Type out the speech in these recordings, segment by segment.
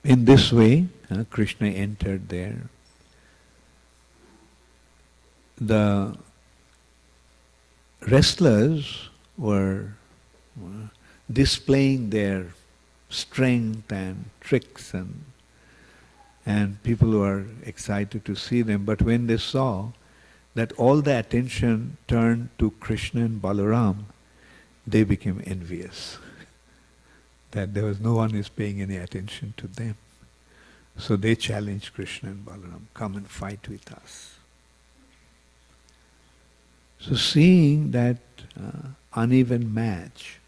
In this way, Krishna entered there. The wrestlers were displaying their strength and tricks, and people were excited to see them. But when they saw that all the attention turned to Krishna and Balaram, they became envious. That there was no one is paying any attention to them. So they challenged Krishna and Balaram, come and fight with us. So seeing that uneven match,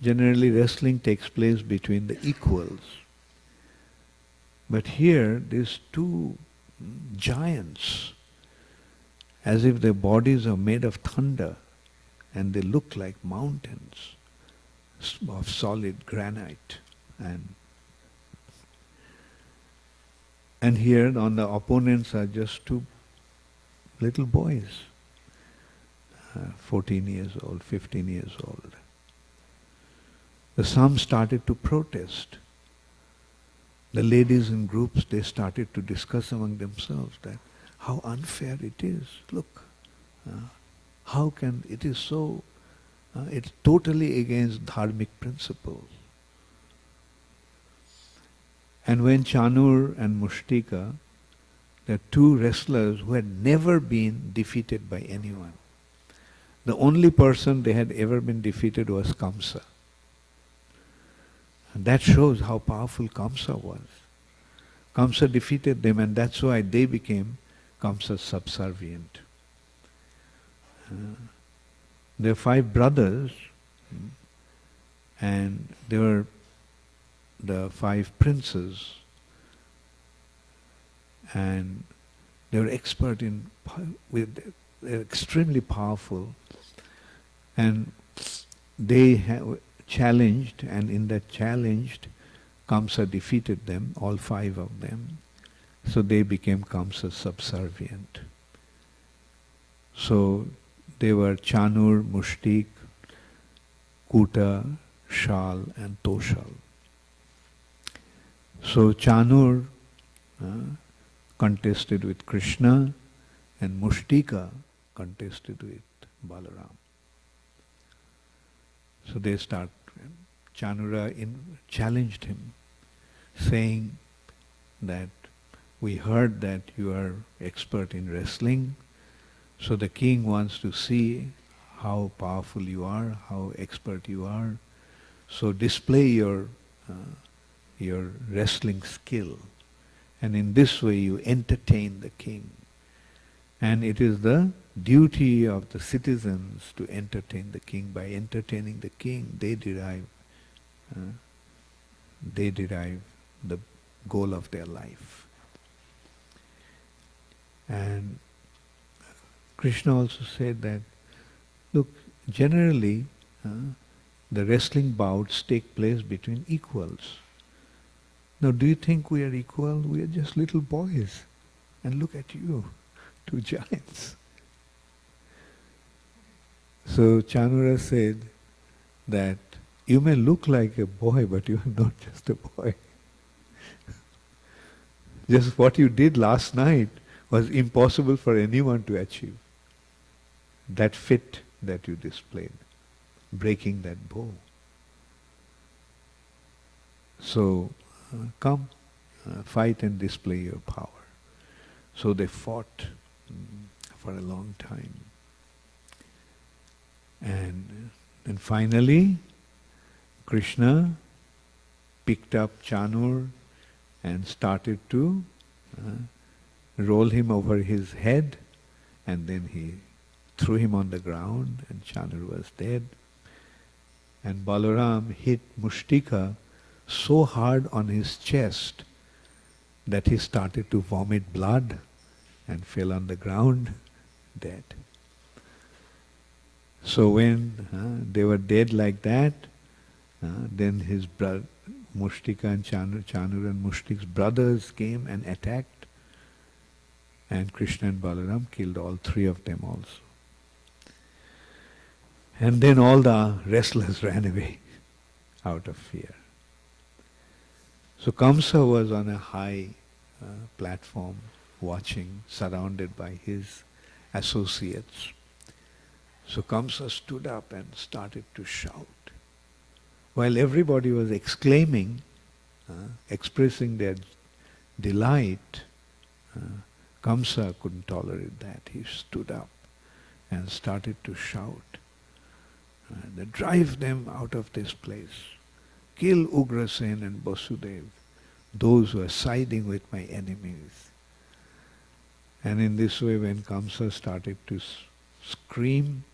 generally wrestling takes place between the equals. But here, these two giants, as if their bodies are made of thunder, and they look like mountains of solid granite. And here on the opponents are just two little boys, 14 years old, 15 years old. Some started to protest. The ladies in groups, they started to discuss among themselves that how unfair it is. Look, how can it is so? It's totally against dharmic principles. And when Chanur and Mushtika, the two wrestlers who had never been defeated by anyone, the only person they had ever been defeated was Kamsa. And that shows how powerful Kamsa was. Kamsa defeated them, and that's why they became Kamsa's subservient. There are 5 brothers, and they were the 5 princes, and they were expert in, they're extremely powerful, and they challenged, and in that challenged, Kamsa defeated them, all 5 of them. So they became Kamsa's subservient. So they were Chanur, Mushtik, Kuta, Shal and Toshal. So Chanur contested with Krishna, and Mushtika contested with Balaram. So they start, Chanura challenged him, saying that we heard that you are expert in wrestling, so the king wants to see how powerful you are, how expert you are. So display your wrestling skill, and in this way you entertain the king. And it is the duty of the citizens to entertain the king. By entertaining the king, they derive the goal of their life. And Krishna also said that, look, generally the wrestling bouts take place between equals. Now, do you think we are equal? We are just little boys. And look at you, 2 giants. So Chanura said that you may look like a boy, but you are not just a boy. Just what you did last night was impossible for anyone to achieve. That fit that you displayed, breaking that bow. So come, fight and display your power. So they fought for a long time. And then finally, Krishna picked up Chanur and started to roll him over his head, and then he threw him on the ground, and Chanur was dead. And Balaram hit Mushtika so hard on his chest that he started to vomit blood and fell on the ground dead. So when they were dead like that, then his brother Mushtika and Chanur and Mushtik's brothers came and attacked, and Krishna and Balaram killed all 3 of them also. And then all the wrestlers ran away out of fear. So Kamsa was on a high platform watching, surrounded by his associates. So Kamsa stood up and started to shout. While everybody was exclaiming, expressing their delight, Kamsa couldn't tolerate that. He stood up and started to shout, drive them out of this place. Kill Ugrasen and Vasudev, those who are siding with my enemies. And in this way, when Kamsa started to scream,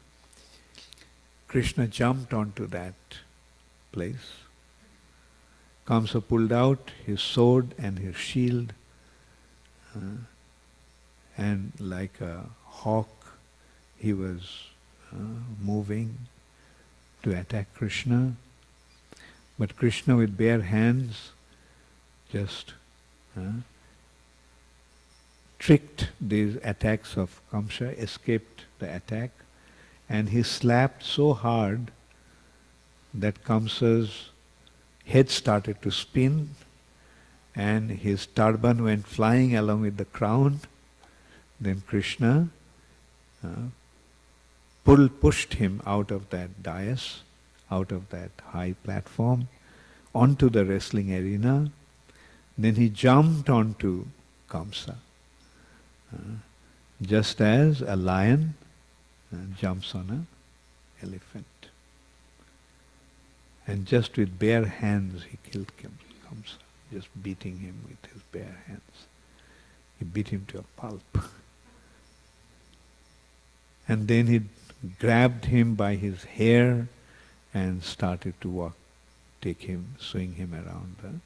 Krishna jumped onto that place. Kamsa pulled out his sword and his shield, and like a hawk, he was moving to attack Krishna. But Krishna, with bare hands, just tricked these attacks of Kamsa, escaped the attack, and he slapped so hard that Kamsa's head started to spin and his turban went flying along with the crown. Then Krishna pushed him out of that dais, out of that high platform, onto the wrestling arena. Then he jumped onto Kamsa, just as a lion jumps on an elephant. And just with bare hands he killed Kamsa, just beating him with his bare hands. He beat him to a pulp. And then he grabbed him by his hair and started to swing him around,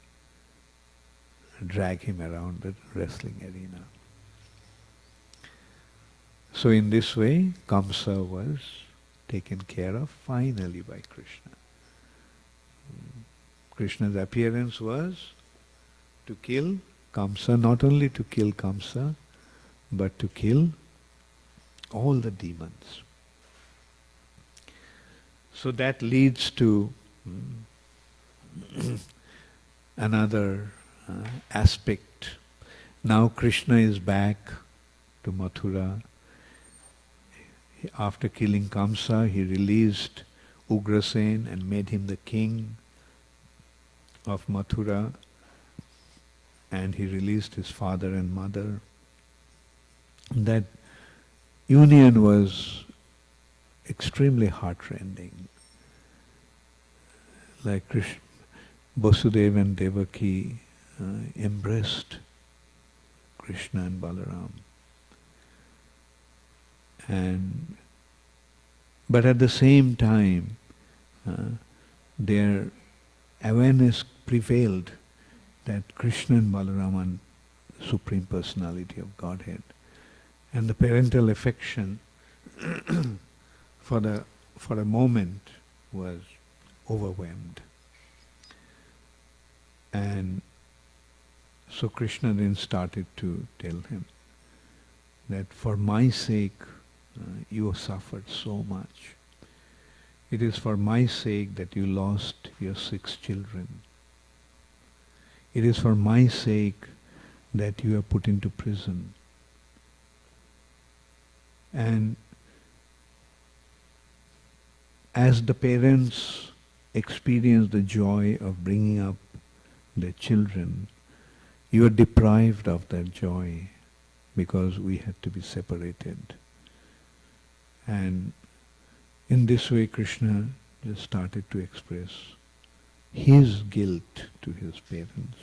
drag him around the wrestling arena. So in this way, Kamsa was taken care of finally by Krishna. Krishna's appearance was to kill Kamsa, not only to kill Kamsa, but to kill all the demons. So that leads to another aspect. Now Krishna is back to Mathura. After killing Kamsa, he released Ugrasen and made him the king of Mathura, and he released his father and mother. That union was extremely heartrending. Like Vasudeva and Devaki embraced Krishna and Balaram. But at the same time, their awareness prevailed that Krishna and Balaram are Supreme Personality of Godhead. And the parental affection for a moment was overwhelmed. And so Krishna then started to tell him that for my sake you have suffered so much. It is for my sake that you lost your 6 children. It is for my sake that you are put into prison. And as the parents experience the joy of bringing up their children, you are deprived of that joy because we had to be separated. And in this way Krishna just started to express his guilt to his parents.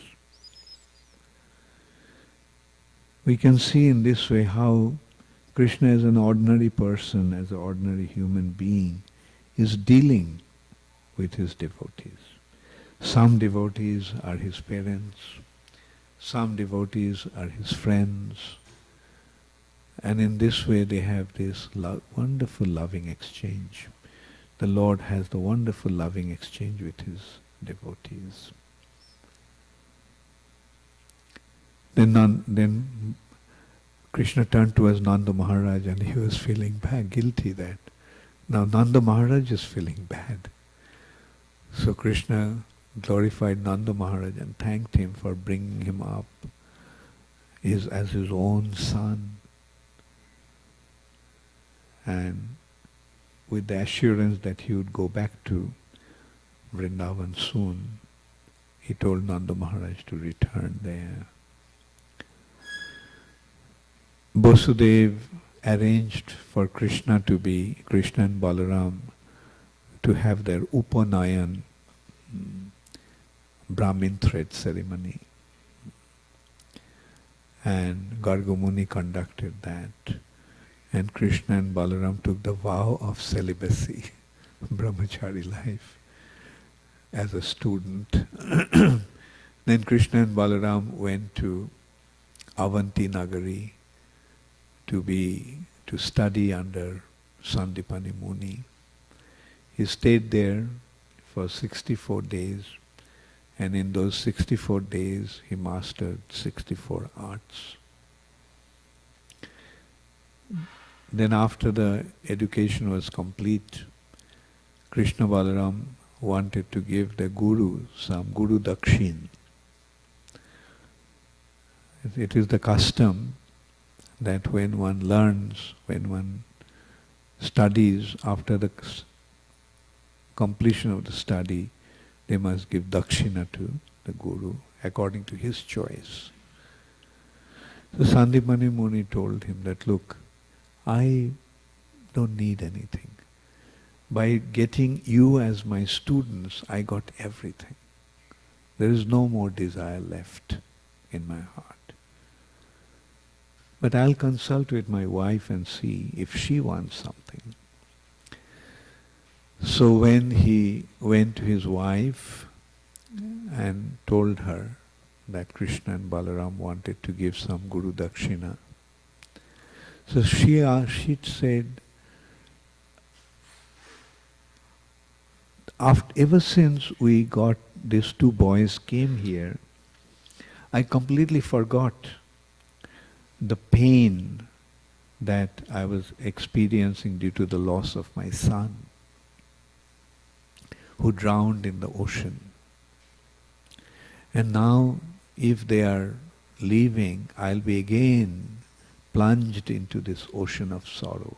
We can see in this way how Krishna as an ordinary person, as an ordinary human being, is dealing with his devotees. Some devotees are his parents, some devotees are his friends, and in this way they have this wonderful loving exchange. The Lord has the wonderful loving exchange with his devotees. Then Krishna turned towards Nanda Maharaj and he was feeling bad, guilty that now Nanda Maharaj is feeling bad. So Krishna glorified Nanda Maharaj and thanked him for bringing him up as his own son. And with the assurance that he would go back to Vrindavan soon, he told Nanda Maharaj to return there. Vasudev arranged for Krishna and Balaram to have their Upanayan Brahmin thread ceremony. And Garga Muni conducted that. And Krishna and Balaram took the vow of celibacy, brahmachari life, as a student. Then Krishna and Balaram went to Avanti Nagari to study under Sandipani Muni. He stayed there for 64 days, and in those 64 days he mastered 64 arts. Then after the education was complete, Krishna Balaram wanted to give the Guru some Guru Dakshina. It is the custom that when one learns, when one studies, after the completion of the study, they must give Dakshina to the Guru according to his choice. So Sandipani Muni told him that, look, I don't need anything. By getting you as my students, I got everything. There is no more desire left in my heart. But I'll consult with my wife and see if she wants something. So when he went to his wife and told her that Krishna and Balaram wanted to give some Guru Dakshina, so she said, ever since we got these two boys came here, I completely forgot the pain that I was experiencing due to the loss of my son, who drowned in the ocean. And now, if they are leaving, I'll be again plunged into this ocean of sorrow.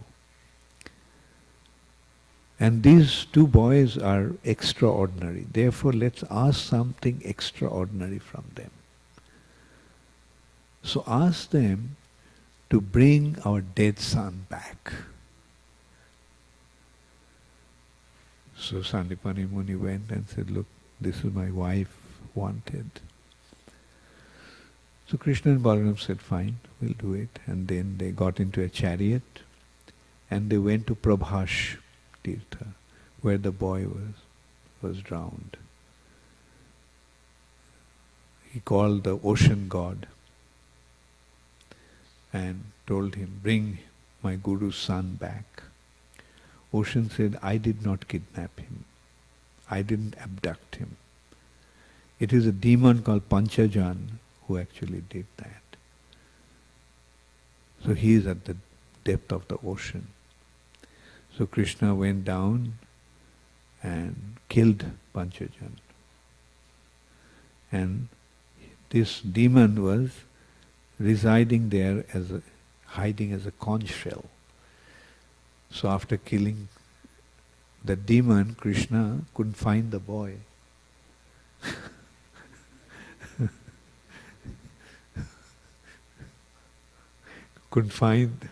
And these two boys are extraordinary. Therefore, let's ask something extraordinary from them. So ask them to bring our dead son back. So Sandipani Muni went and said, look, this is my wife wanted. So Krishna and Balaram said, fine, we'll do it. And then they got into a chariot and they went to Prabhash Tirtha, where the boy was drowned. He called the ocean god and told him, bring my Guru's son back. Ocean said, I did not kidnap him. I didn't abduct him. It is a demon called Panchajan who actually did that. So he is at the depth of the ocean. So Krishna went down and killed Panchajan. And this demon was residing there hiding as a conch shell. So after killing the demon, Krishna couldn't find the boy. Couldn't find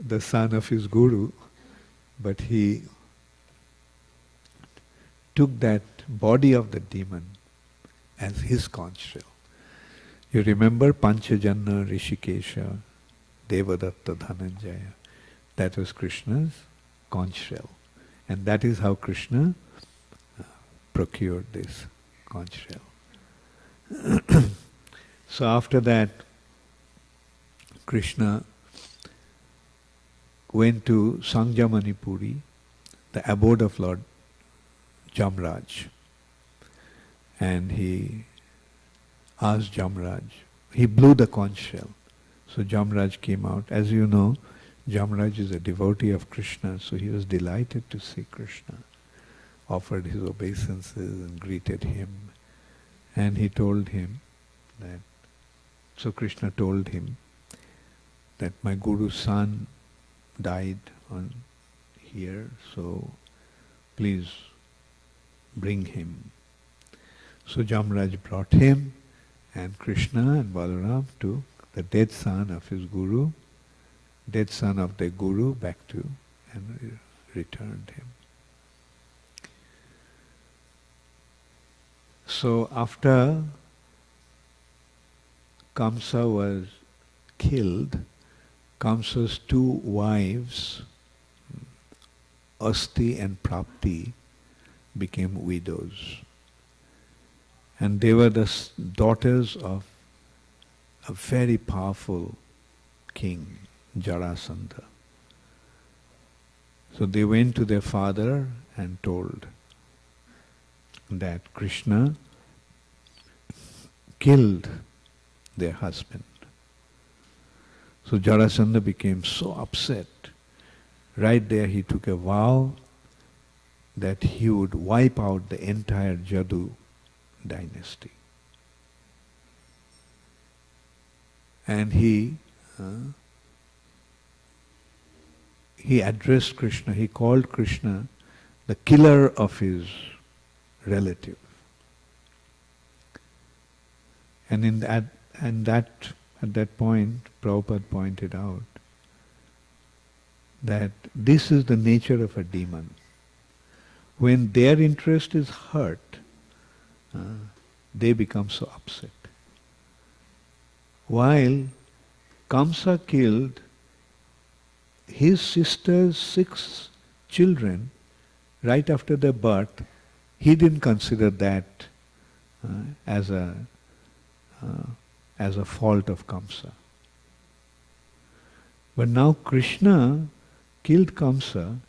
the son of his guru, but he took that body of the demon as his conch shell. You remember Panchajanna, Rishikesha, Devadatta, Dhananjaya. That was Krishna's conch shell. And that is how Krishna procured this conch shell. So after that, Krishna went to Sangjamanipuri, the abode of Lord Jamraj. And he asked Jamraj, he blew the conch shell. So Jamraj came out. As you know, Jamraj is a devotee of Krishna, so he was delighted to see Krishna. offered his obeisances and greeted him. And he told him that, so Krishna told him that my Guru's son died on here, so please bring him. So Jamraj brought him, and Krishna and Balaram took the dead son of his Guru, dead son of their Guru, back to and returned him. So after Kamsa was killed, Kamsa's two wives, Asti and Prapti, became widows. And they were the daughters of a very powerful king, Jarasandha. So they went to their father and told that Krishna killed their husband. So Jarasandha became so upset. Right there he took a vow that he would wipe out the entire Jadu dynasty. And he addressed Krishna, he called Krishna the killer of his relative. And at that point, Prabhupada pointed out that this is the nature of a demon. When their interest is hurt, they become so upset. While Kamsa killed his sister's 6 children right after their birth, he didn't consider that as a fault of Kamsa. But now Krishna killed Kamsa,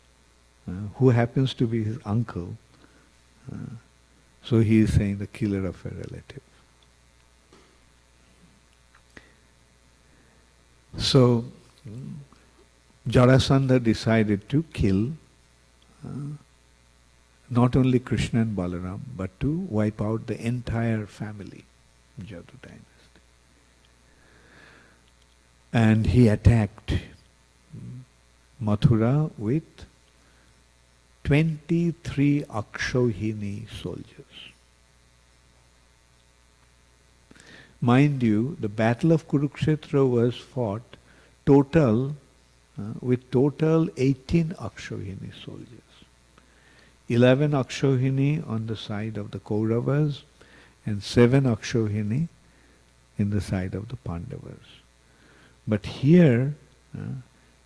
who happens to be his uncle, so he is saying the killer of a relative. So Jarasandha decided to kill not only Krishna and Balaram, but to wipe out the entire family, Jadu dynasty. And he attacked Mathura with 23 Akshohini soldiers. Mind you, the battle of Kurukshetra was fought with total 18 Akshohini soldiers. 11 Akshohini on the side of the Kauravas and 7 Akshohini in the side of the Pandavas. But here,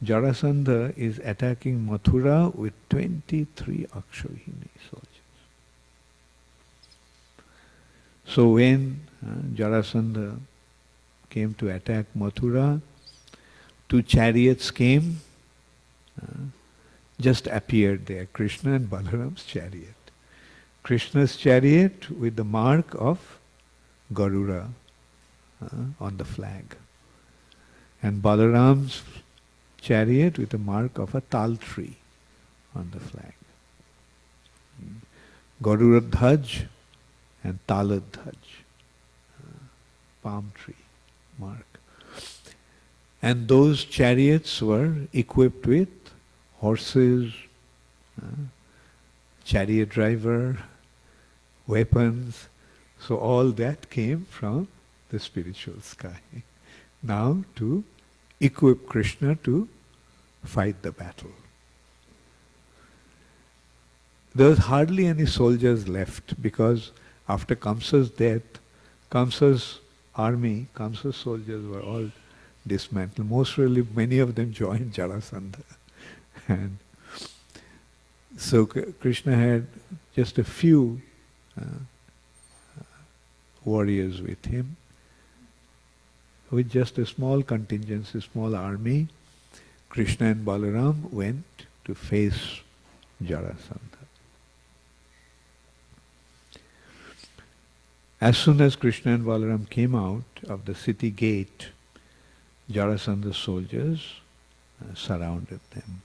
Jarasandha is attacking Mathura with 23 Akshohini soldiers. So when Jarasandha came to attack Mathura, 2 chariots came, just appeared there, Krishna and Balaram's chariot. Krishna's chariot with the mark of Garuda on the flag. And Balaram's chariot with the mark of a tal tree on the flag. Garuda Dhaj and Talad Dhaj, palm tree mark. And those chariots were equipped with horses, chariot driver, weapons. So all that came from the spiritual sky. Now to equip Krishna to fight the battle. There was hardly any soldiers left because after Kamsa's death, Kamsa's army, Kamsa's soldiers were all dismantled. Most really, many of them joined Jarasandha. And so Krishna had just a few warriors with him. With just a small contingent, a small army, Krishna and Balaram went to face Jarasandha. As soon as Krishna and Balaram came out of the city gate, Jarasandha's soldiers surrounded them.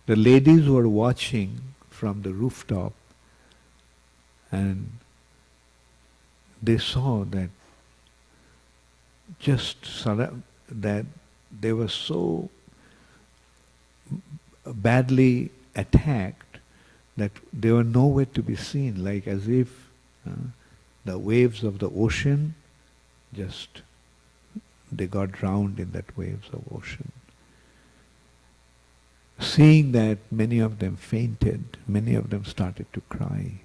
The ladies were watching from the rooftop, and they saw that that they were so badly attacked that they were nowhere to be seen, like as if the waves of the ocean just, they got drowned in that waves of ocean. Seeing that, many of them fainted, many of them started to cry.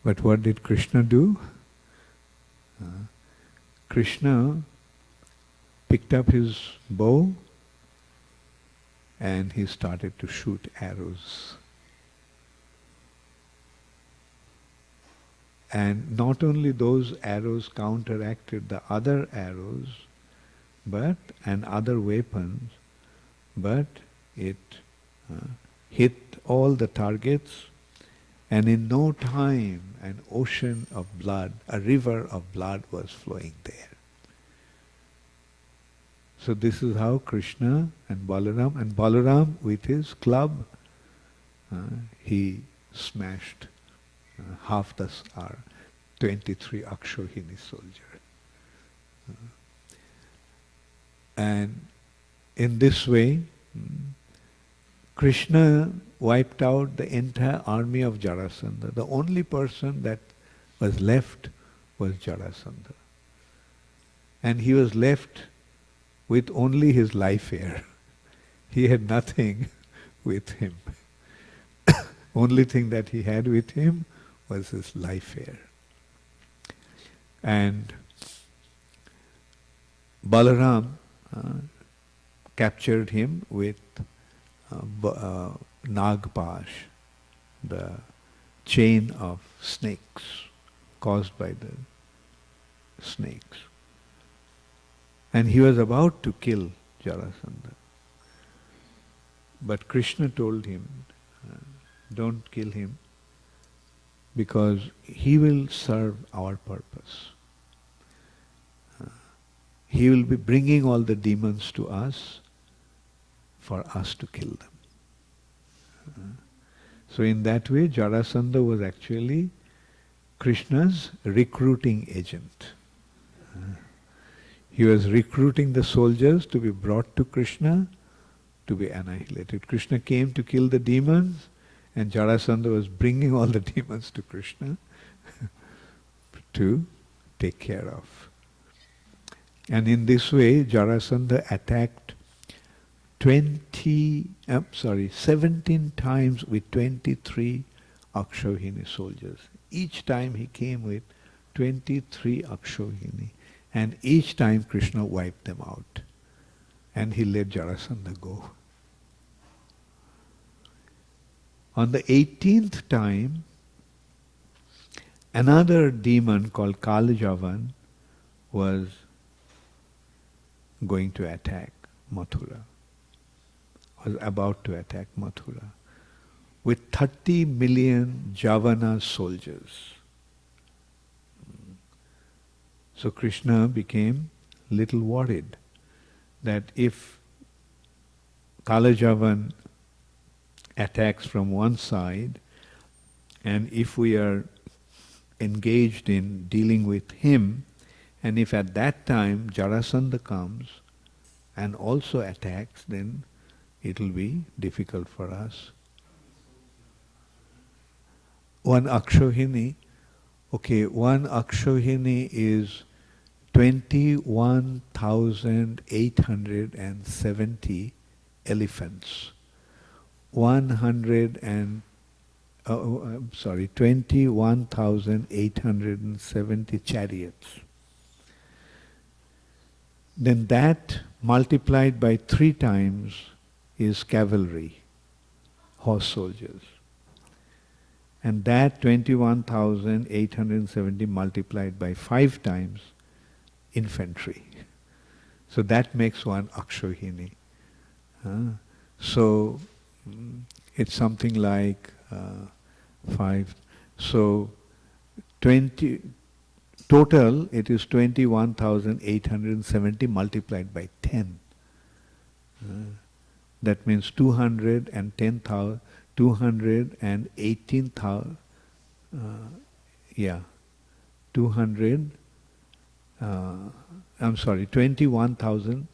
But what did Krishna do? Krishna picked up his bow and he started to shoot arrows. And not only those arrows counteracted the other arrows, and other weapons, but it hit all the targets, and in no time an ocean of blood, a river of blood was flowing there. So this is how Krishna and Balaram with his club, he smashed half the 23 Akshohini soldier. And in this way, Krishna wiped out the entire army of Jarasandha. The only person that was left was Jarasandha. And he was left with only his life air. He had nothing with him. Only thing that he had with him was his life air. And Balaram captured him with Nagpash, the chain of snakes caused by the snakes. And he was about to kill Jarasandha. But Krishna told him, don't kill him, because he will serve our purpose. He will be bringing all the demons to us for us to kill them. So in that way, Jarasandha was actually Krishna's recruiting agent. He was recruiting the soldiers to be brought to Krishna to be annihilated. Krishna came to kill the demons, and Jarasandha was bringing all the demons to Krishna to take care of. And in this way, Jarasandha attacked 17 times with 23 Akshohini soldiers. Each time he came with 23 Akshohini. And each time Krishna wiped them out. And he let Jarasandha go. On the 18th time, another demon called Kalayavana was going to attack Mathura, was about to attack Mathura with 30 million Javana soldiers. So Krishna became little worried that if Kalayavana attacks from one side, and if we are engaged in dealing with him, and if at that time Jarasandha comes and also attacks, then it will be difficult for us. One Akshohini is 21,870 elephants. 21,870 chariots. Then that multiplied by 3 times is cavalry, horse soldiers. And that 21,870 multiplied by 5 times infantry. So that makes one Akshohini. So it's something like 5. So 20 total, it is 21,870 multiplied by 10. That means 210,000. 218,000, 200, I'm sorry, 21,000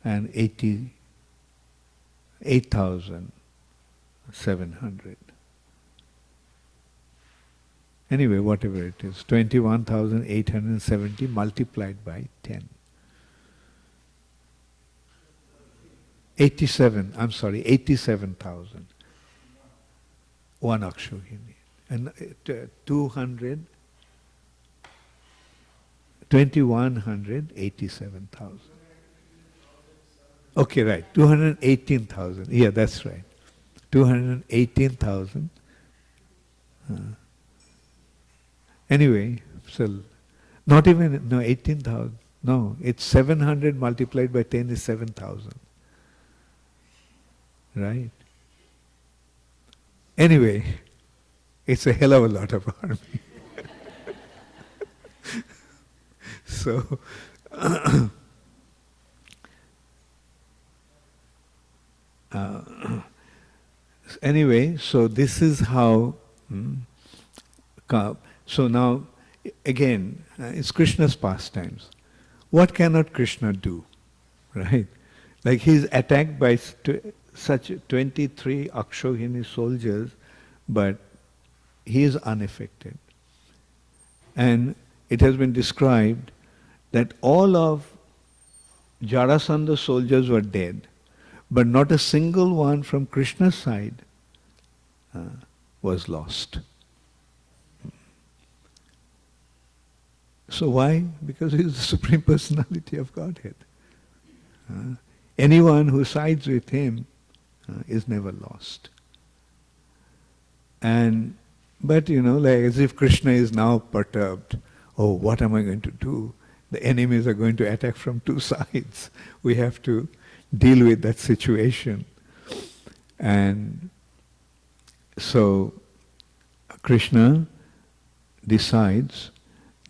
and 8,700. Anyway, whatever it is, 21,870 multiplied by 10. 87,000. One Akshogini. And 2,187,000. Okay, right. 218,000. Yeah, that's right. 218,000. Anyway, so not even, no, 18,000. No, it's 700 multiplied by 10 is 7,000. Right? Anyway, it's a hell of a lot of army. So, anyway, so this is how, so now, again, it's Krishna's pastimes. What cannot Krishna do? Right? Like he's attacked by such 23 Akshogini soldiers, but he is unaffected. And it has been described that all of Jarasandha soldiers were dead, but not a single one from Krishna's side was lost. So why? Because he is the Supreme Personality of Godhead. Anyone who sides with him is never lost. But like as if Krishna is now perturbed. Oh, what am I going to do? The enemies are going to attack from two sides. We have to deal with that situation. And so Krishna decides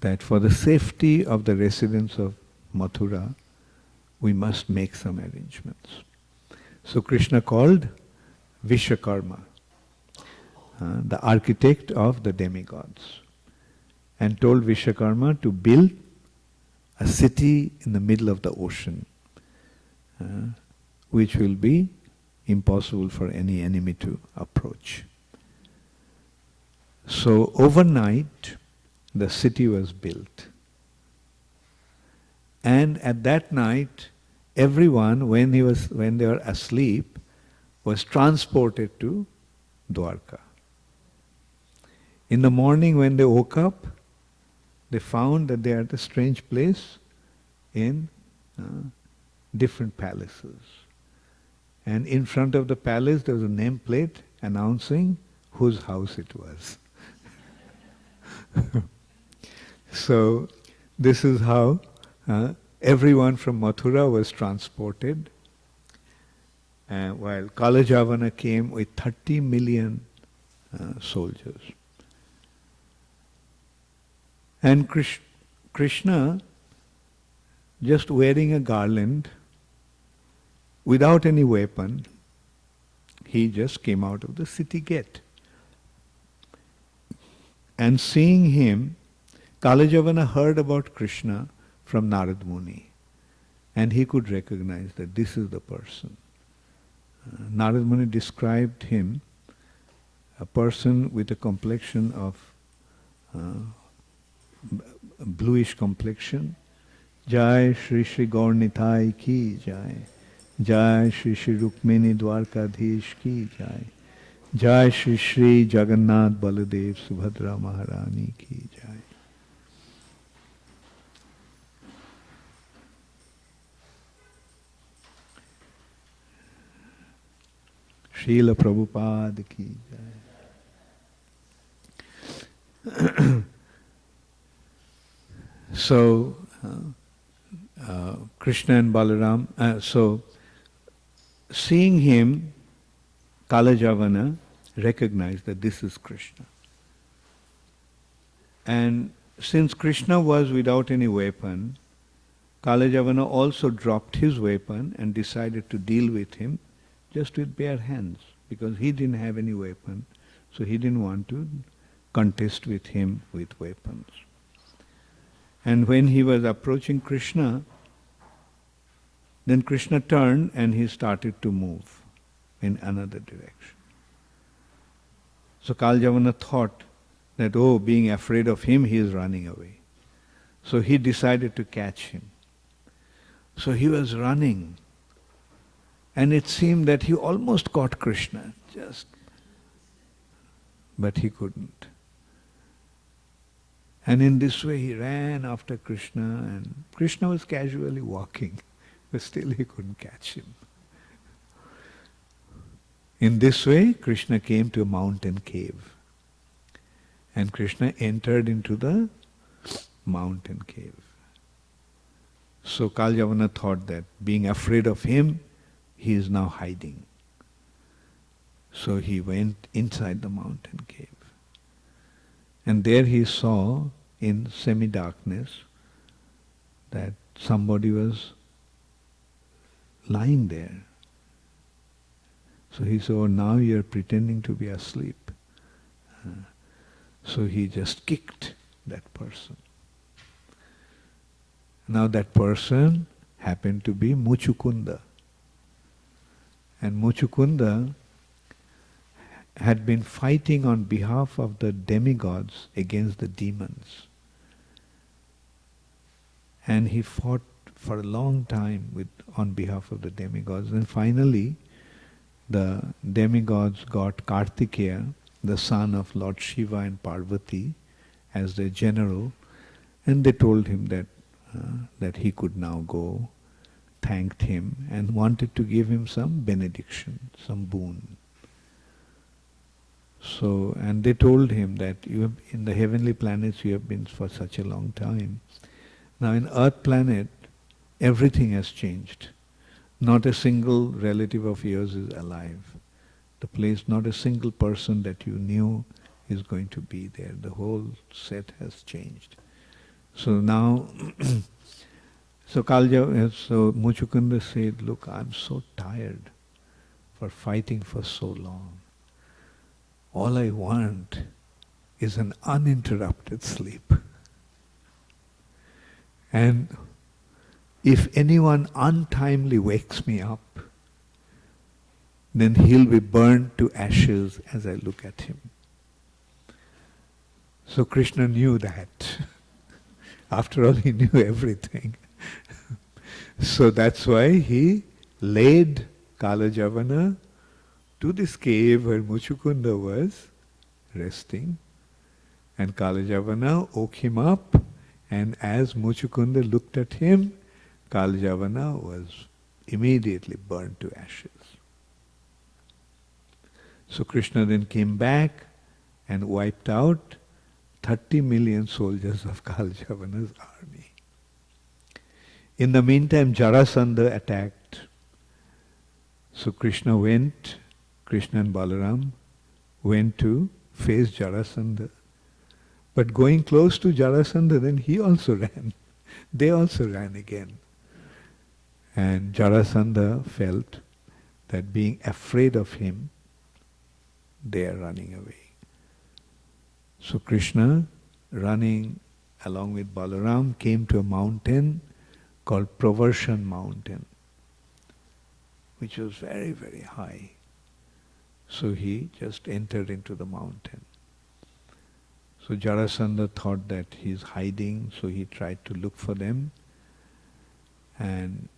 that for the safety of the residents of Mathura, we must make some arrangements. So Krishna called Vishwakarma, the architect of the demigods, and told Vishwakarma to build a city in the middle of the ocean, which will be impossible for any enemy to approach. So overnight, the city was built. And at that night, everyone, when they were asleep, was transported to Dwarka. In the morning when they woke up, they found that they are at a strange place in different palaces. And in front of the palace there was a nameplate announcing whose house it was. So this is how everyone from Mathura was transported, while Kalayavana came with 30 million soldiers. And Krishna, just wearing a garland, without any weapon, he just came out of the city gate. And seeing him, Kalayavana heard about Krishna from Narad Muni, and he could recognize that this is the person. Narad Muni described him, a person with a complexion of bluish complexion. Jai Shri Shri Gaur Nitai ki Jai. Jai Shri Shri Rukmini Dwarkadhish ki Jai. Jai Shri Shri Jagannath Baladev Subhadra Maharani ki Jai. Srila Prabhupada ki Jai. So, Krishna and Balaram, so seeing him, Kalayavana recognized that this is Krishna. And since Krishna was without any weapon, Kalayavana also dropped his weapon and decided to deal with him just with bare hands. because he didn't have any weapon, so he didn't want to contest with him with weapons. And when he was approaching Krishna, then Krishna turned and he started to move in another direction. So Kalayavana thought that, oh, being afraid of him, he is running away. So he decided to catch him. So he was running, and it seemed that he almost caught Krishna, but he couldn't. And in this way he ran after Krishna, and Krishna was casually walking, but still he couldn't catch him. In this way, Krishna came to a mountain cave. And Krishna entered into the mountain cave. So Kalayavana thought that being afraid of him, he is now hiding. So he went inside the mountain cave. And there he saw in semi-darkness that somebody was lying there. So he said, oh, now you are pretending to be asleep. So he just kicked that person. Now that person happened to be Muchukunda. And Muchukunda had been fighting on behalf of the demigods against the demons. And he fought for a long time on behalf of the demigods. And finally, the demigods got Kartikeya, the son of Lord Shiva and Parvati, as their general, and they told him that he could now go, thanked him, and wanted to give him some benediction, some boon. So, and they told him that you have, in the heavenly planets you have been for such a long time. Now in Earth planet, everything has changed. Not a single relative of yours is alive. The place, not a single person that you knew is going to be there. The whole set has changed. So now, so Muchukunda said, look, I'm so tired for fighting for so long. All I want is an uninterrupted sleep. And if anyone untimely wakes me up, then he'll be burned to ashes as I look at him. So Krishna knew that. After all, he knew everything. So that's why he led Kalayavana to this cave where Muchukunda was resting. And Kalayavana woke him up, and as Muchukunda looked at him, Kalayavana was immediately burned to ashes. So Krishna then came back and wiped out 30 million soldiers of Kalayavana's army. In the meantime, Jarasandha attacked. So Krishna and Balaram went to face Jarasandha. But going close to Jarasandha, then he also ran. They also ran again. And Jarasandha felt that being afraid of him, they are running away. So Krishna, running along with Balaram, came to a mountain called Pravarsan Mountain, which was very, very high. So he just entered into the mountain. So Jarasandha thought that he's hiding, so he tried to look for them. And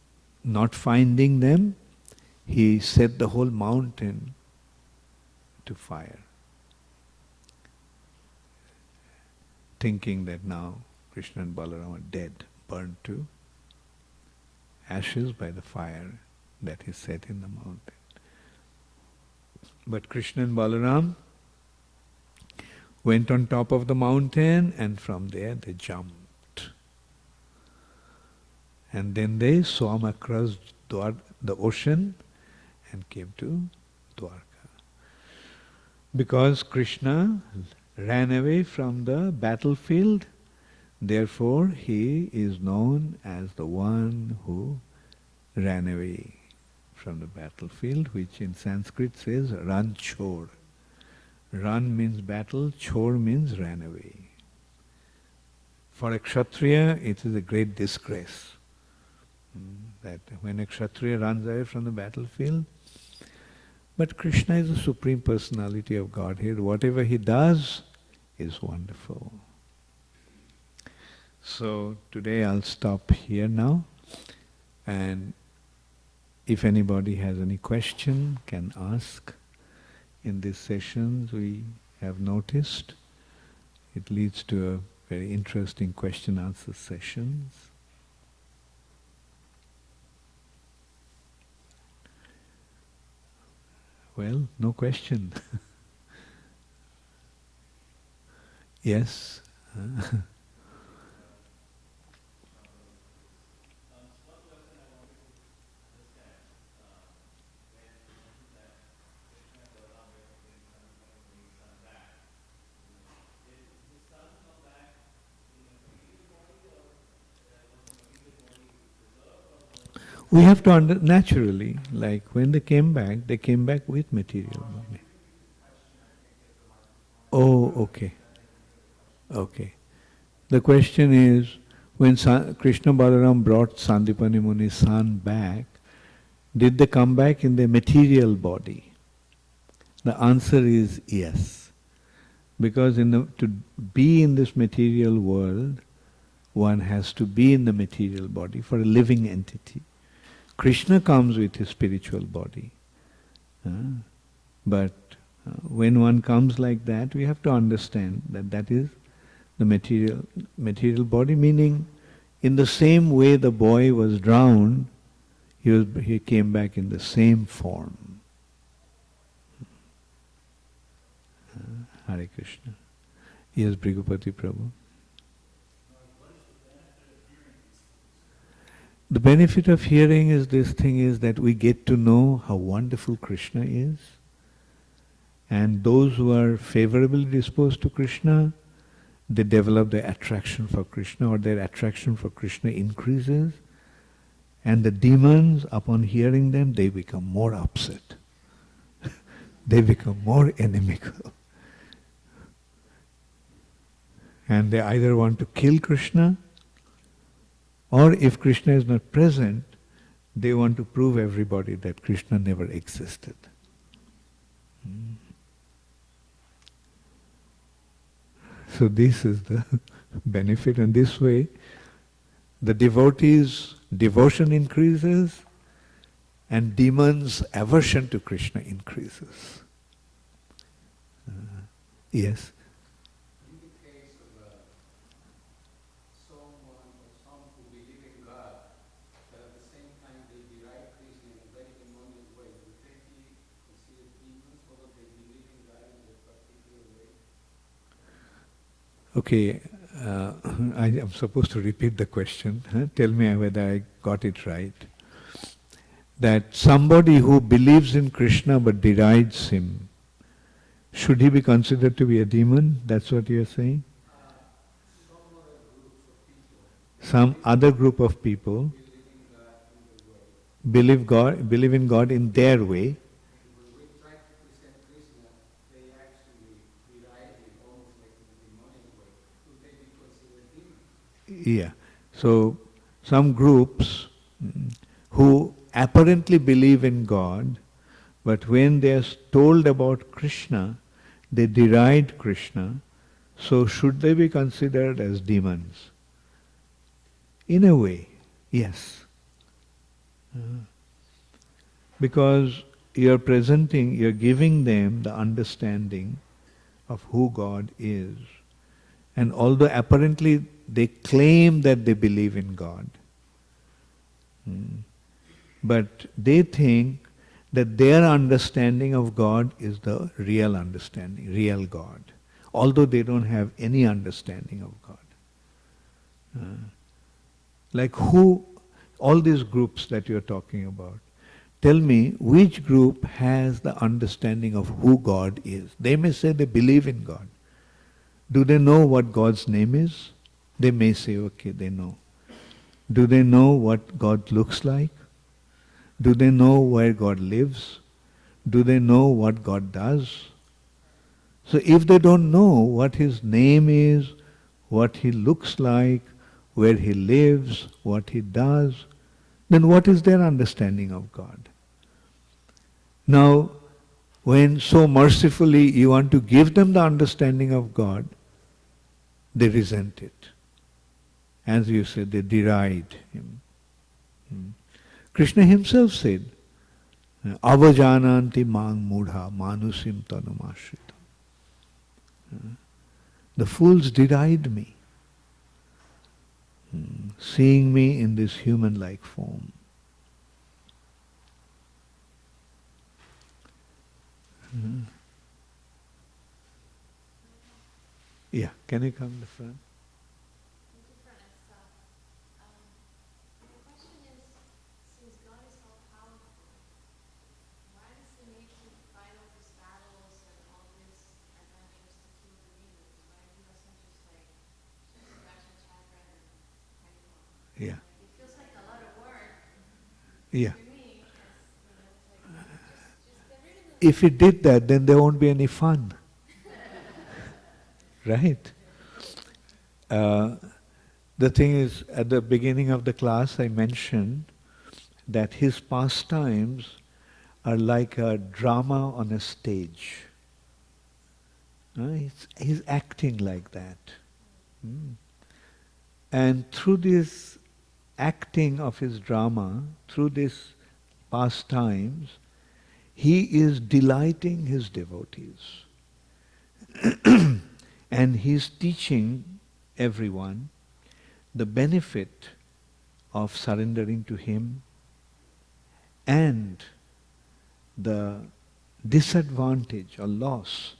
not finding them, he set the whole mountain to fire, thinking that now Krishna and Balaram are dead, burned to ashes by the fire that is set in the mountain. But Krishna and Balaram went on top of the mountain, and from there they jumped. And then they swam across the ocean and came to Dwarka. Because Krishna ran away from the battlefield, therefore he is known as the one who ran away from the battlefield, which in Sanskrit says ran chor. Ran means battle, chor means ran away. For a Kshatriya, it is a great disgrace that when a Kshatriya runs away from the battlefield. But Krishna is the Supreme Personality of Godhead. Whatever he does is wonderful. So today I'll stop here now, and if anybody has any question, can ask. In these sessions we have noticed it leads to a very interesting question-answer sessions. Well, no question. Yes? We have to naturally, like when they came back with material body. Oh, okay. Okay. The question is, when Krishna Balaram brought Sandipani Muni's son back, did they come back in their material body? The answer is yes. Because to be in this material world, one has to be in the material body for a living entity. Krishna comes with his spiritual body. But when one comes like that, we have to understand that that is the material body, meaning in the same way the boy was drowned, he came back in the same form. Hare Krishna. Yes, Bhrigupati Prabhu. The benefit of hearing is this thing is that we get to know how wonderful Krishna is. And those who are favorably disposed to Krishna, they develop their attraction for Krishna, or their attraction for Krishna increases. And the demons, upon hearing them, they become more upset. They become more inimical. And they either want to kill Krishna, or if Krishna is not present, they want to prove everybody that Krishna never existed. So this is the benefit, and this way the devotees' devotion increases and demons' aversion to Krishna increases. Yes? Okay, I am supposed to repeat the question. Tell me whether I got it right. That somebody who believes in Krishna but derides him, should he be considered to be a demon? That's what you are saying? Some other group of people believe in God in their way. Yeah. So some groups who apparently believe in God, but when they are told about Krishna, they deride Krishna. So should they be considered as demons? In a way, yes. Because you're giving them the understanding of who God is. And although apparently they claim that they believe in God, but they think that their understanding of God is the real understanding, real God, although they don't have any understanding of God. Like all these groups that you're talking about, tell me which group has the understanding of who God is. They may say they believe in God. Do they know what God's name is? They may say, okay, they know. Do they know what God looks like? Do they know where God lives? Do they know what God does? So if they don't know what His name is, what He looks like, where He lives, what He does, then what is their understanding of God? Now, when so mercifully you want to give them the understanding of God, they resent it. As you said, they deride Him. Krishna Himself said, Avajananti mang mudha manusim tanumashritam. The fools deride me, seeing me in this human-like form. Yeah, can you come to the front? Yeah. It feels like a lot of work. Yeah. For me, just get rid of If it did that, then there won't be any fun. Right? The thing is, at the beginning of the class, I mentioned that his pastimes are like a drama on a stage. He's acting like that. And through this acting of his drama, through this pastimes, he is delighting his devotees. And he's teaching everyone the benefit of surrendering to him and the disadvantage or loss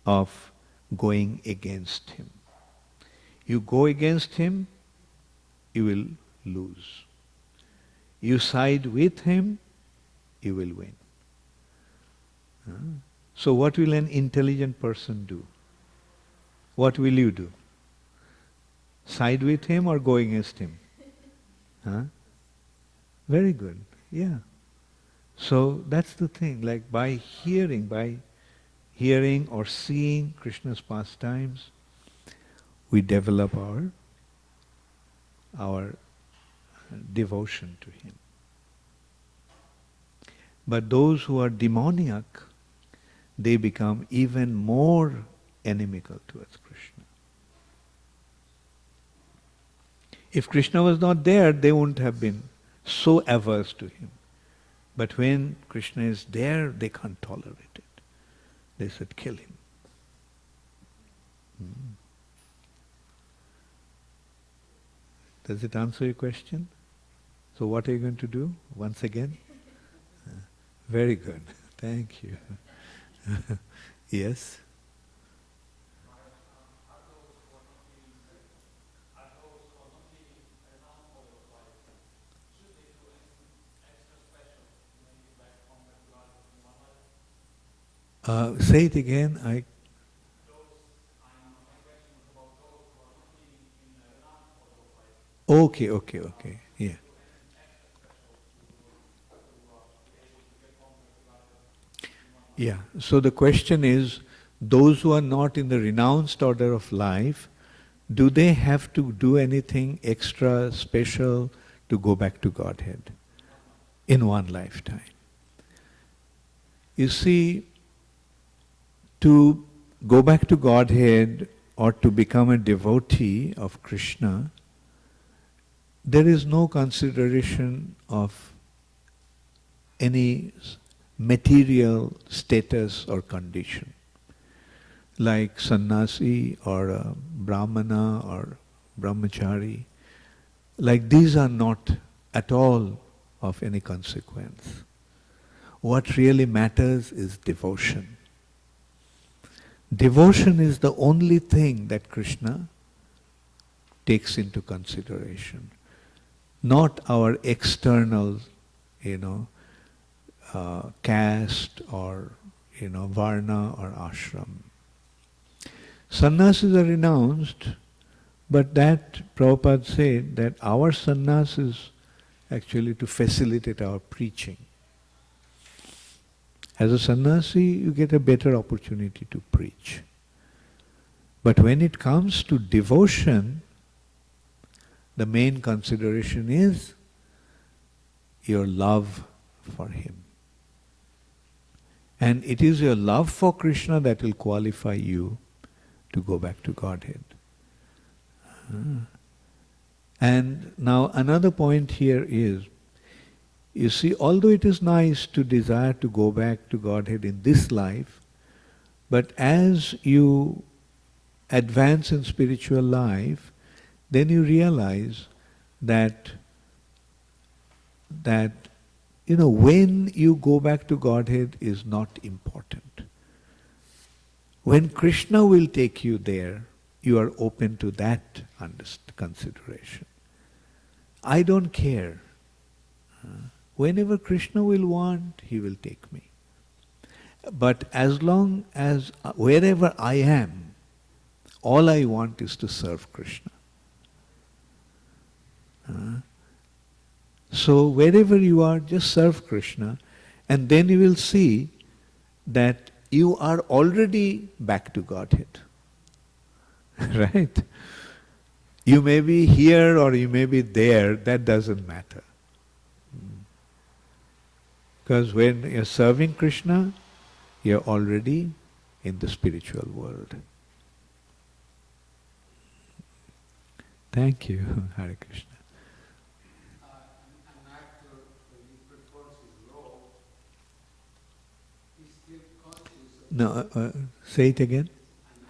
of going against him. You go against him, you will lose. You side with him, you will win. So what will an intelligent person do? What will you do? Side with him or go against him? Very good. Yeah. So that's the thing. Like by hearing or seeing Krishna's pastimes, we develop our devotion to him. But those who are demoniac, they become even more inimical towards Krishna. If Krishna was not there, they wouldn't have been so averse to him. But when Krishna is there, they can't tolerate it. They said, kill him. Does it answer your question? So what are you going to do once again? Very good. Thank you. Yes? Say it again. Okay. Yeah. Yeah. So the question is, those who are not in the renounced order of life, do they have to do anything extra special to go back to Godhead in one lifetime? You see, to go back to Godhead or to become a devotee of Krishna, there is no consideration of any material status or condition, like sannyasi or a brahmana or brahmachari. Like these are not at all of any consequence. What really matters is devotion. Devotion is the only thing that Krishna takes into consideration, not our external, caste or, varna or ashram. Sannyasis are renounced, but that Prabhupada said that our sannyasis actually to facilitate our preaching. As a sannyasi, you get a better opportunity to preach. But when it comes to devotion, the main consideration is your love for him. And it is your love for Krishna that will qualify you to go back to Godhead. And now another point here is, you see, although it is nice to desire to go back to Godhead in this life, but as you advance in spiritual life, then you realize that when you go back to Godhead is not important. When Krishna will take you there, you are open to that consideration. I don't care. Whenever Krishna will want, he will take me. But as long as wherever I am, all I want is to serve Krishna. So wherever you are, just serve Krishna, and then you will see that you are already back to Godhead. Right? You may be here or you may be there, that doesn't matter. Because when you're serving Krishna, you're already in the spiritual world. Thank you, Hare Krishna. An actor, when he performs his role, he's still conscious of... No, say it again. An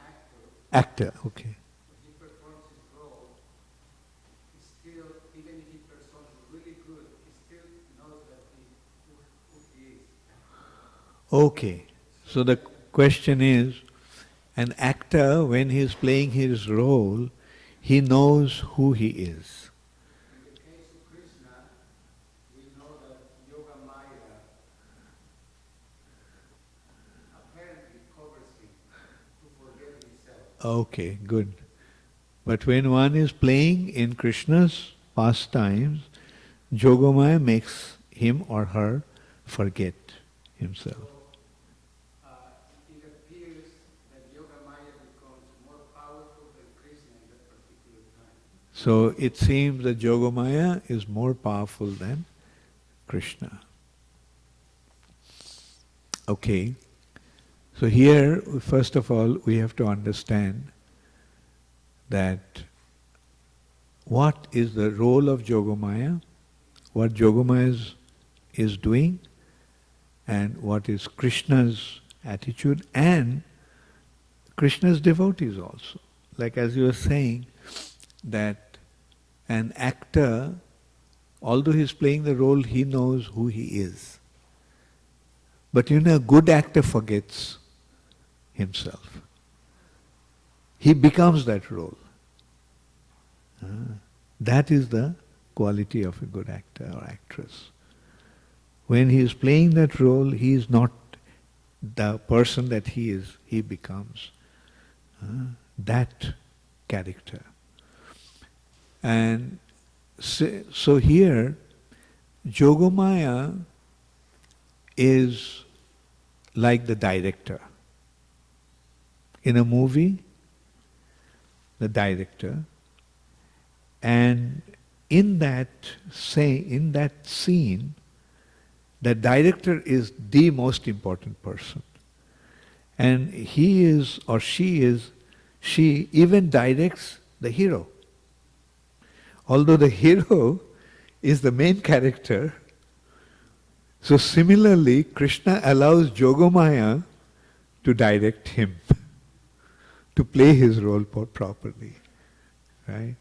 actor, Actor, okay. when he performs his role, he still, even if he performs really good, he still knows that who he is. Okay. So the question is, an actor, when he is playing his role, he knows who he is. In the case of Krishna, we know that Yoga Maya apparently covers him to forget himself. Okay, good. But when one is playing in Krishna's pastimes, Yogamaya makes him or her forget himself. It appears that Yoga Maya becomes more powerful than Krishna in that particular time. So it seems that Yogamaya is more powerful than Krishna. Okay. So here, first of all, we have to understand that what is the role of Yogamaya, what Yogamaya is doing, and what is Krishna's attitude, and Krishna's devotees also. Like as you were saying, that an actor, although he is playing the role, he knows who he is. But a good actor forgets himself. He becomes that role. That is the quality of a good actor or actress. When he is playing that role, he is not the person that he is, he becomes that character. And so here, Yogamaya is like the director. In a movie, the director, and in that scene, the director is the most important person. And he is, or she even directs the hero. Although the hero is the main character, so similarly, Krishna allows Yogamaya to direct him, to play his role properly. Right?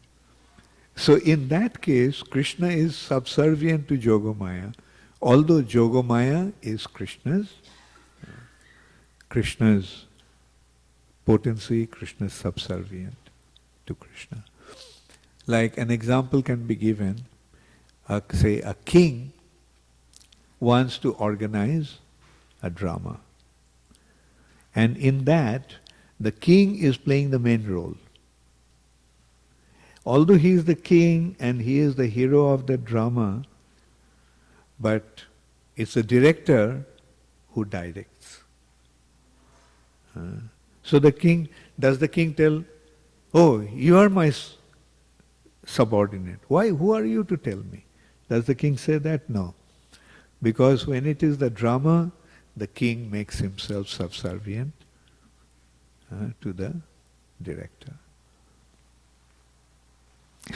So in that case, Krishna is subservient to Yogamaya, although Yogamaya is Krishna's potency, Krishna's subservient to Krishna. Like an example can be given, say a king wants to organize a drama. And in that, the king is playing the main role. Although he is the king and he is the hero of the drama, but it's the director who directs. So does the king tell, oh, you are my subordinate. Why? Who are you to tell me? Does the king say that? No. Because when it is the drama, the king makes himself subservient to the director.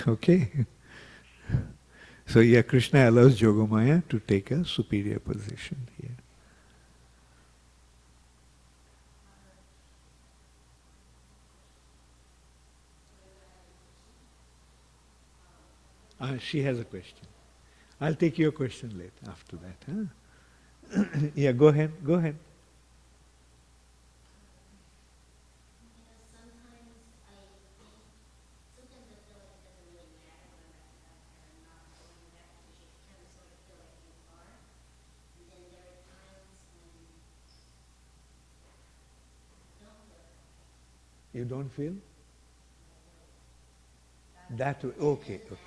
Okay? So yeah, Krishna allows Yogamaya to take a superior position here. She has a question. I'll take your question later, after that. Huh? Yeah, go ahead, go ahead. You don't feel? That way, okay, okay.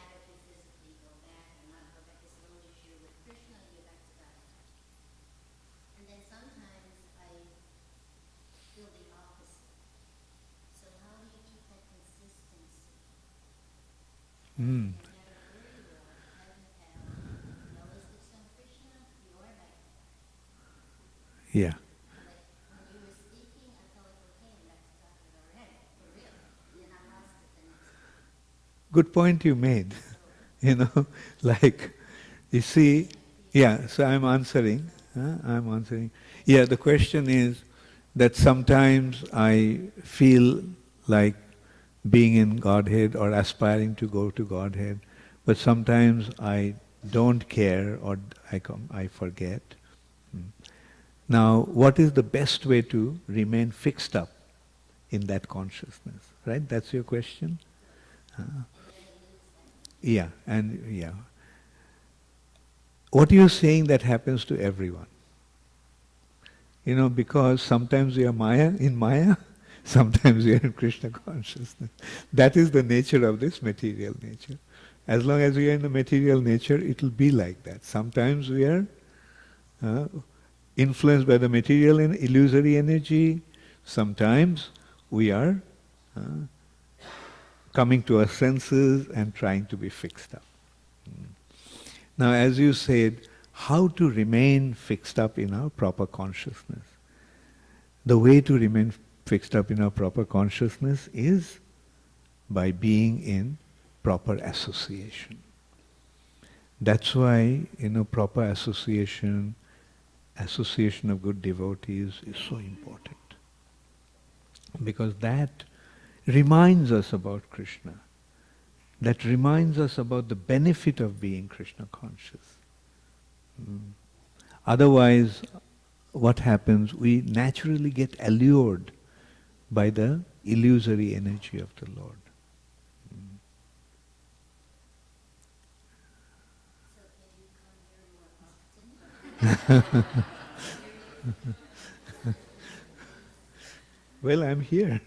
Mm. Yeah. Good point you made. Like, you see, yeah, so I'm answering. I'm answering. Yeah, the question is that sometimes I feel like being in Godhead or aspiring to go to Godhead, but sometimes I don't care or I forget. Now, what is the best way to remain fixed up in that consciousness? Right? That's your question? Yeah, and yeah. What you're saying that happens to everyone. Because sometimes we are Maya, sometimes we are in Krishna consciousness. That is the nature of this material nature. As long as we are in the material nature, it will be like that. Sometimes we are influenced by the material and illusory energy. Sometimes we are coming to our senses and trying to be fixed up. Now, as you said, how to remain fixed up in our proper consciousness? The way to remain fixed up in our proper consciousness is by being in proper association. That's why, proper association of good devotees is so important. Because that reminds us about Krishna. That reminds us about the benefit of being Krishna conscious. Otherwise, what happens? We naturally get allured by the illusory energy of the Lord. Well, I'm here.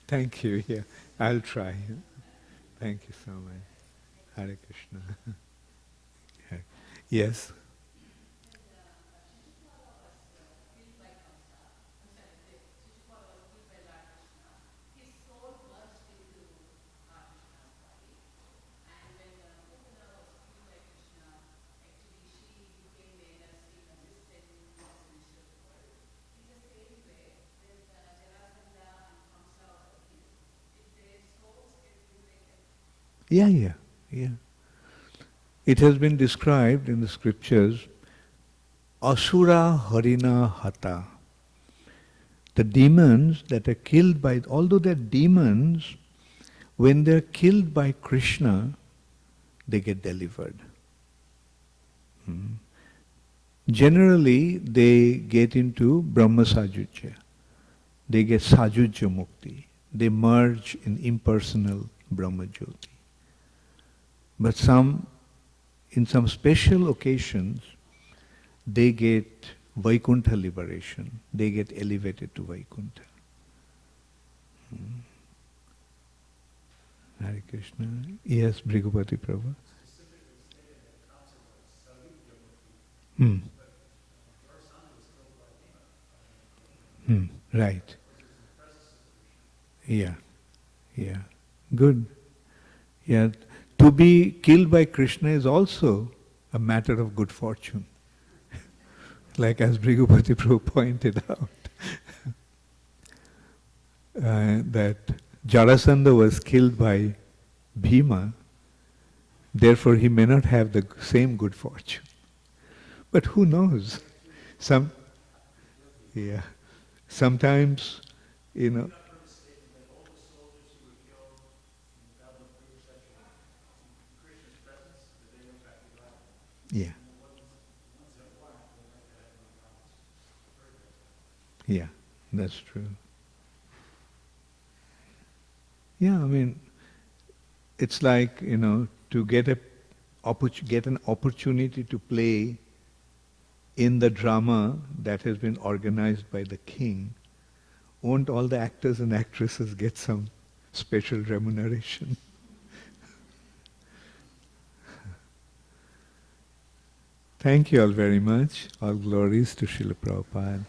Thank you. Yeah, I'll try. Thank you so much. Hare Krishna. Yes. Yeah, yeah, yeah. It has been described in the scriptures, Asura Harina Hata. The demons that are killed by, although they're demons, when they're killed by Krishna, they get delivered. Generally, they get into Brahma Sajujya. They get Sajujya Mukti. They merge in impersonal Brahma Jyoti. But in some special occasions, they get Vaikuntha liberation. They get elevated to Vaikuntha. Hare Krishna. Yes, Bhrigupati Prabhu. Specifically stated that Hmm. But Jarasandha was killed by Bhima, Hmm. Right. because he was in the presence of Krishna. Yeah. Yeah. Good. Yeah. To be killed by Krishna is also a matter of good fortune. Like as Bhrigupati Prabhu pointed out, that Jarasandha was killed by Bhima, therefore he may not have the same good fortune. But who knows? Some, yeah. Sometimes, you know, Not from the statement that all the soldiers who were killed in the Battle of Kurukshetra in Krishna's presence, that they went back to God. yeah, And the ones that weren't, they went to heaven with God. Very good. yeah, that's true. Yeah, I mean, it's like, to get get an opportunity to play in the drama that has been organized by the king. Won't all the actors and actresses get some special remuneration? Thank you all very much. All glories to Srila Prabhupada.